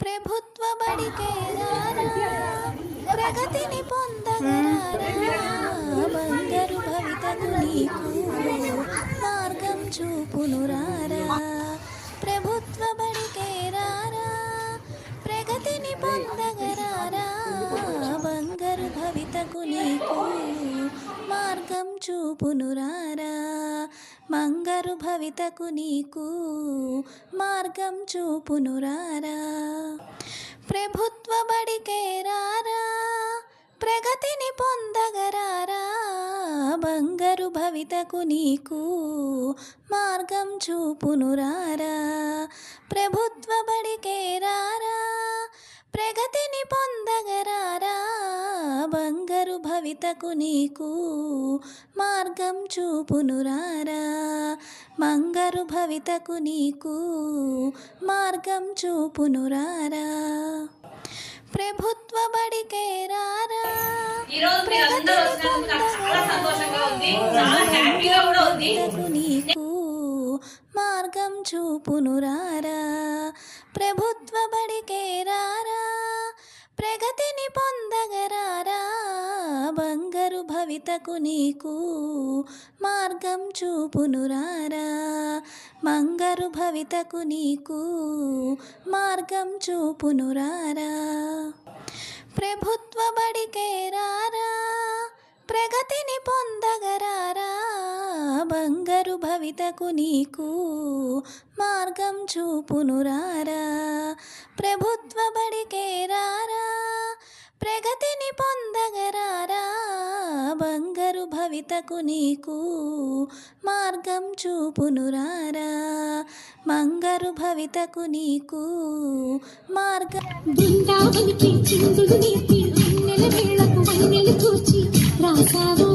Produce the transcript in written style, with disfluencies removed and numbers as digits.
ప్రభుత్వ బడికే రారా, ప్రగతిని పొందగరారా, బంగారు భవితకు నీకు మార్గం చూపును రారా. ప్రభుత్వ బడికే రారా, ప్రగతిని పొందగరారా, బంగారు భవితకు నీకు మార్గం చూపును రారా. బంగారు భవితకు నీకు మార్గం చూపును రారా. ప్రభుత్వ బడికే రారా, ప్రగతిని పొందగరారా, బంగారు భవితకు నీకు మార్గం చూపును రారా. ప్రభుత్వ బడికే రారా, ప్రగతిని పొందగరారా, బంగారు భవితకు నీకు మార్గం చూపును రారా. బంగారు భవితకు నీకు మార్గం చూపును రారా. ప్రభుత్వ బడికే రారా, నీకు మార్గం చూపును రారా. ప్రభుత్వ బడికే రారా, ప్రగతిని పొందగరారా, బంగారు భవితకు నీకు మార్గం చూపును రారా. బంగారు భవితకు నీకు మార్గం చూపును రారా. ప్రభుత్వ బడికే రారా, ప్రగతిని పొందగరారా, బంగారు భవితకు నీకు మార్గం చూపును రారా. ప్రభుత్వ బడికే రారా, ప్రగతిని పొందగరారా, బంగారు భవితకు నీకు మార్గం చూపును రారా. బంగారు భవితకు నీకు మార్గం. బృందావనికి చిందులు నీతి, నెల వేళకు వన్నెలు కూర్చి రాసావు